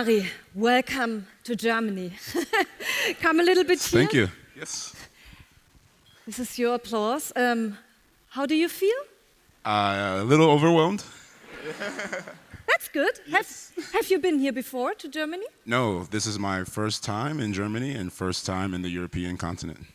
Omari, welcome to Germany. Come a little bit here. Thank you. Yes. This is your applause. How do you feel? A little overwhelmed. That's good. Yes. Have you been here before to Germany? No, this is my first time in Germany and first time in the European continent.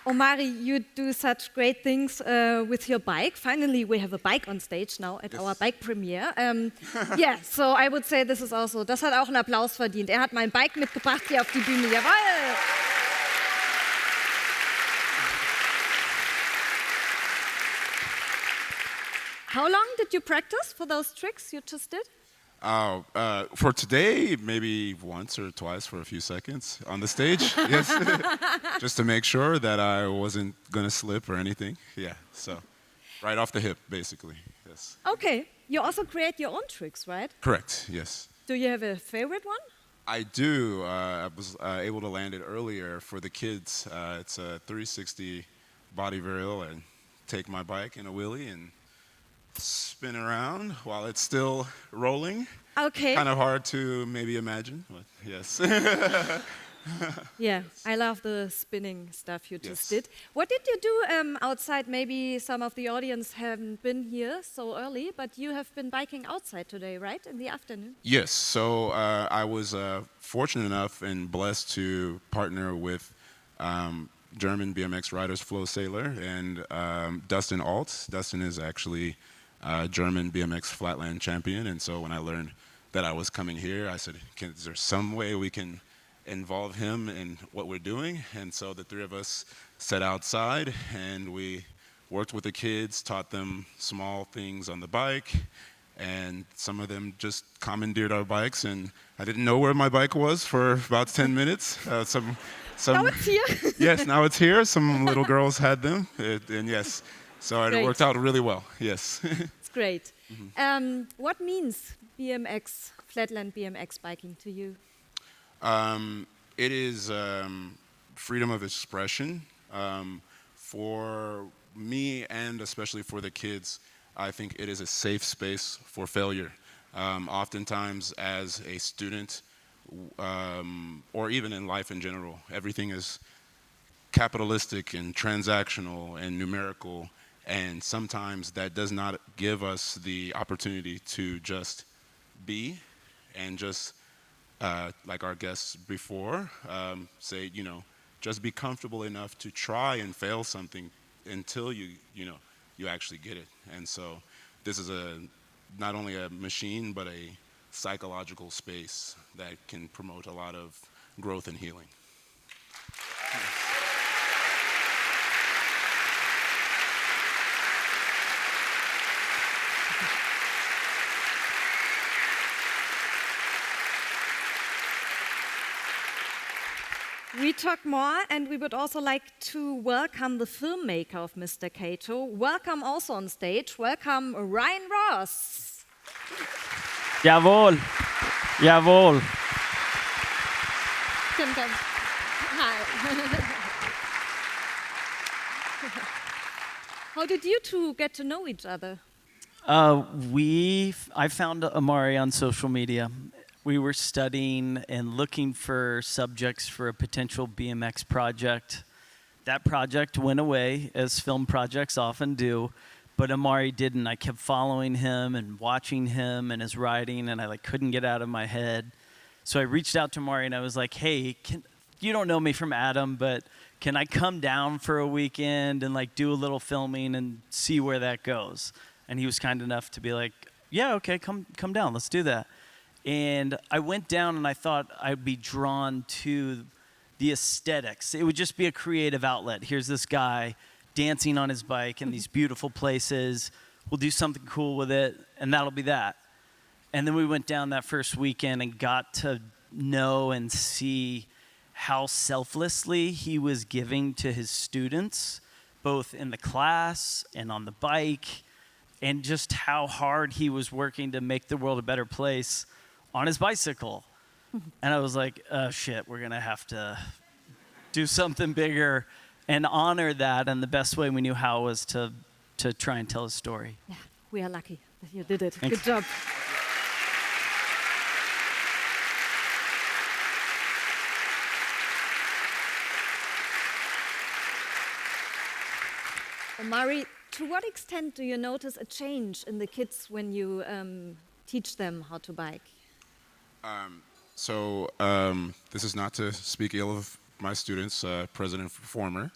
Omari, you do such great things with your bike. Finally, we have a bike on stage now at our bike premiere. Yeah, so I would say this is also, das hat auch einen Applaus verdient. Er hat mein Bike mitgebracht hier auf die Bühne. Jawohl! How long did you practice for those tricks you just did? For today, maybe once or twice for a few seconds on the stage. Yes, just to make sure that I wasn't gonna slip or anything. Yeah, so right off the hip, basically. Yes. Okay, you also create your own tricks, right? Correct. Yes. Do you have a favorite one? I do. I was able to land it earlier for the kids. It's a 360 body varial, and take my bike in a wheelie and spin around while it's still rolling. Okay. Kind of hard to maybe imagine, but yes. Yeah, I love the spinning stuff you just Yes. did. What did you do outside? Maybe some of the audience haven't been here so early, but you have been biking outside today, right? In the afternoon? Yes, so I was fortunate enough and blessed to partner with German BMX riders Flo Saylor and Dustin Alt. Dustin is actually German BMX flatland champion, and so when I learned that I was coming here, I said, is there some way we can involve him in what we're doing? And so the three of us set outside and we worked with the kids, taught them small things on the bike, and some of them just commandeered our bikes, and I didn't know where my bike was for about 10 minutes. Now it's here. Yes, now it's here. Some little girls had them, and yes, so it Great. worked out really well, yes. It's great. What means BMX, flatland BMX biking to you? It is freedom of expression. For me, and especially for the kids, I think it is a safe space for failure. Oftentimes, as a student, or even in life in general, everything is capitalistic and transactional and numerical, and sometimes that does not give us the opportunity to just be and just like our guests before say, just be comfortable enough to try and fail something until you actually get it. And so this is not only a machine but a psychological space that can promote a lot of growth and healing. We talk more, and we would also like to welcome the filmmaker of Mr. Cato. Welcome also on stage. Welcome Ryan Ross. Jawohl, jawohl. Come. Hi. How did you two get to know each other? I found Omari on social media. We were studying and looking for subjects for a potential BMX project. That project went away, as film projects often do, but Omari didn't. I kept following him and watching him and his riding, and I couldn't get out of my head. So I reached out to Omari and I was like, hey, you don't know me from Adam, but can I come down for a weekend and do a little filming and see where that goes? And he was kind enough to be like, yeah, okay, come down, let's do that. And I went down and I thought I'd be drawn to the aesthetics. It would just be a creative outlet. Here's this guy dancing on his bike in these beautiful places. We'll do something cool with it, and that'll be that. And then we went down that first weekend and got to know and see how selflessly he was giving to his students, both in the class and on the bike, and just how hard he was working to make the world a better place on his bicycle. And I was like, oh shit, we're gonna have to do something bigger and honor that. And the best way we knew how was to try and tell a story. Yeah, we are lucky that you did it. Thanks. Good job. Omari, to what extent do you notice a change in the kids when you teach them how to bike? This is not to speak ill of my students, president former.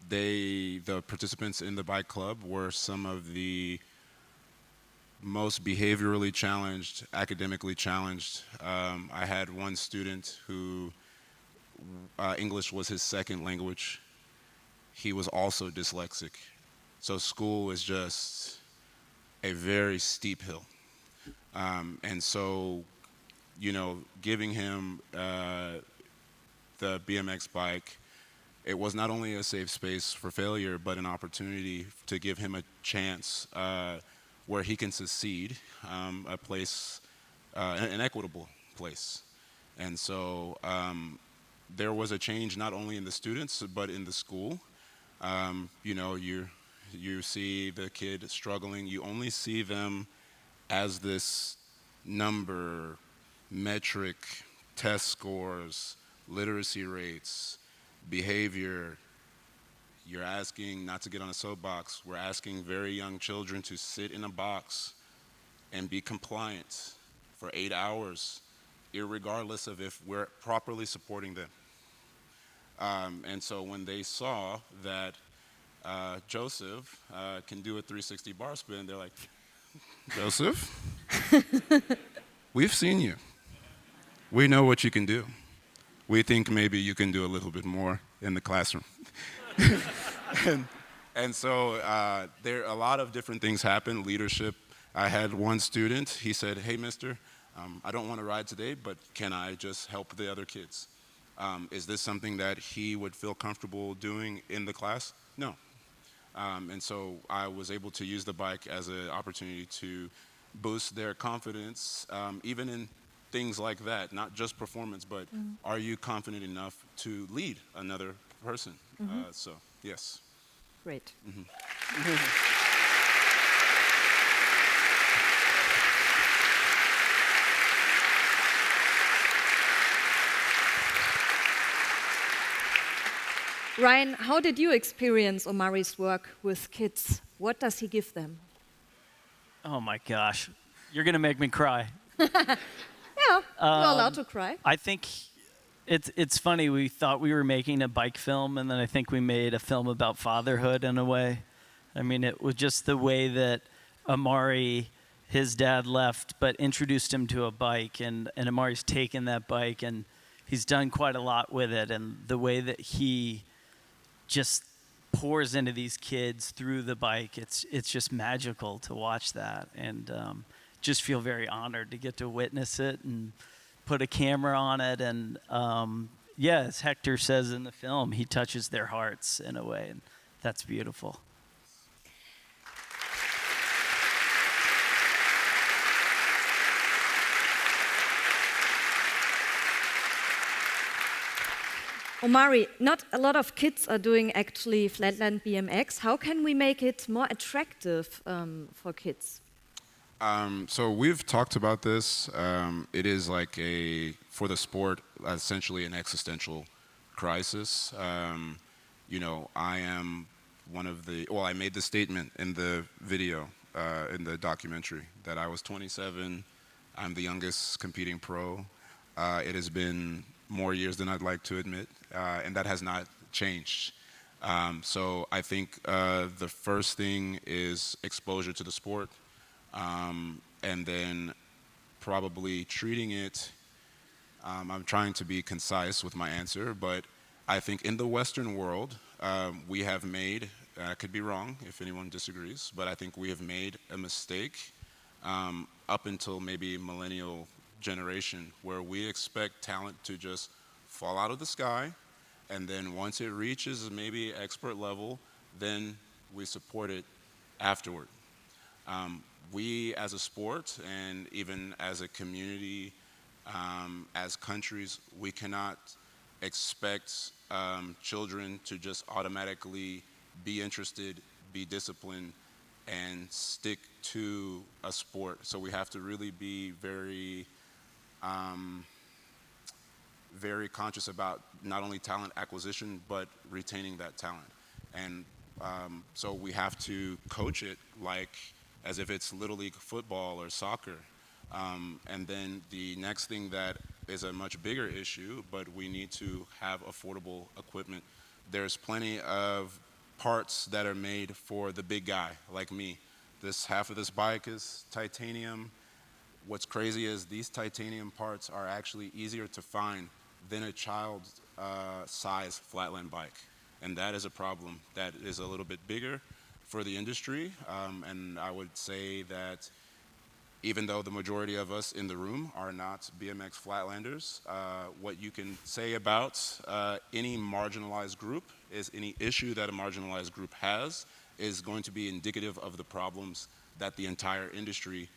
The participants in the bike club were some of the most behaviorally challenged, academically challenged. I had one student who English was his second language. He was also dyslexic. So school is just a very steep hill. And so, giving him the BMX bike, it was not only a safe space for failure, but an opportunity to give him a chance where he can succeed, a place, an equitable place. And so there was a change not only in the students, but in the school. You see the kid struggling, you only see them as this number, metric, test scores, literacy rates, behavior. You're asking not to get on a soapbox. We're asking very young children to sit in a box and be compliant for 8 hours, irregardless of if we're properly supporting them. And so when they saw that Joseph can do a 360 bar spin, they're like, Joseph, we've seen you. We know what you can do. We think maybe you can do a little bit more in the classroom. and so there a lot of different things happen. Leadership. I had one student, he said, hey, mister, I don't want to ride today, but can I just help the other kids? Is this something that he would feel comfortable doing in the class? No. And so I was able to use the bike as an opportunity to boost their confidence, even in things like that, not just performance, but are you confident enough to lead another person? So, yes. Great. Ryan, how did you experience Omari's work with kids? What does he give them? Oh my gosh, you're gonna make me cry. Yeah, you're allowed to cry. I think it's funny. We thought we were making a bike film, and then I think we made a film about fatherhood in a way. I mean, it was just the way that Omari, his dad left, but introduced him to a bike, and Omari's taken that bike, and he's done quite a lot with it, and the way that he just pours into these kids through the bike, it's just magical to watch that, and just feel very honored to get to witness it and put a camera on it. And yeah, as Hector says in the film, he touches their hearts in a way, and that's beautiful. Omari, not a lot of kids are doing actually flatland BMX. How can we make it more attractive for kids? So we've talked about this. It is like for the sport, essentially an existential crisis. I am one of I made the statement in the video, in the documentary, that I was 27. I'm the youngest competing pro. It has been more years than I'd like to admit, and that has not changed. So I think the first thing is exposure to the sport. And then probably treating it, I'm trying to be concise with my answer, but I think in the Western world, we have made, I could be wrong if anyone disagrees, but I think we have made a mistake up until maybe millennial generation, where we expect talent to just fall out of the sky, and then once it reaches maybe expert level, then we support it afterward. We as a sport, and even as a community, as countries, we cannot expect children to just automatically be interested, be disciplined, and stick to a sport. So we have to really be very conscious about not only talent acquisition, but retaining that talent. And so we have to coach it like as if it's Little League football or soccer. And then the next thing that is a much bigger issue, but we need to have affordable equipment. There's plenty of parts that are made for the big guy like me. Half of this bike is titanium. What's crazy is these titanium parts are actually easier to find than a child's size flatland bike. And that is a problem that is a little bit bigger for the industry. And I would say that even though the majority of us in the room are not BMX flatlanders, what you can say about any marginalized group is any issue that a marginalized group has is going to be indicative of the problems that the entire industry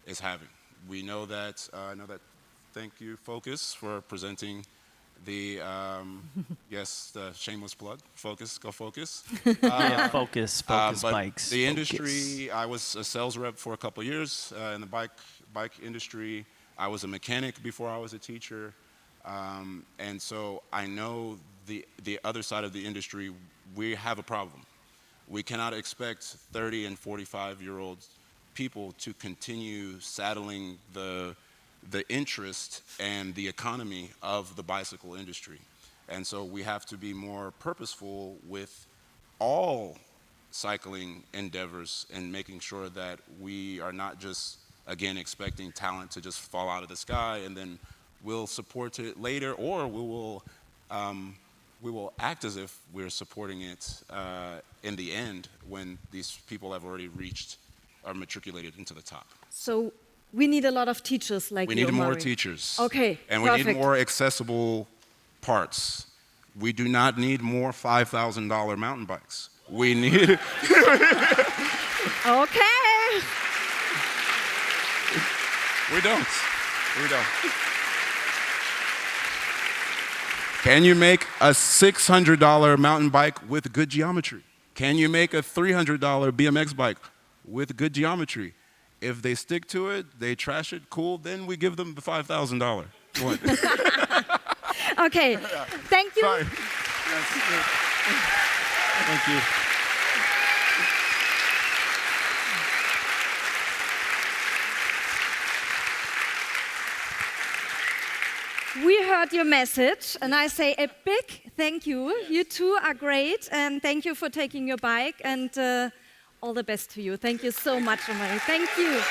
is having. We know that, thank you, Focus, for presenting the, yes, the shameless plug, Focus, go Focus. Yeah, Focus But bikes. the Focus. industry, I was a sales rep for a couple of years in the bike industry. I was a mechanic before I was a teacher. And so I know the other side of the industry, we have a problem. We cannot expect 30 and 45-year-old people to continue saddling the interest and the economy of the bicycle industry. And so we have to be more purposeful with all cycling endeavors and making sure that we are not just, again, expecting talent to just fall out of the sky and then we'll support it later, or we will act as if we're supporting it in the end when these people have already reached or matriculated into the top. So we need a lot of teachers like you, We need more Omari. teachers. Okay, And perfect. we need more accessible parts. We do not need more $5,000 mountain bikes. We need... Okay. We don't. Can you make a $600 mountain bike with good geometry? Can you make a $300 BMX bike with good geometry? If they stick to it, they trash it, cool, then we give them the $5,000. Okay. Thank you. Sorry. Thank you. We heard your message, and I say a big thank you. You two are great, and thank you for taking your bike, and all the best to you. Thank you so much, Omari. Thank you.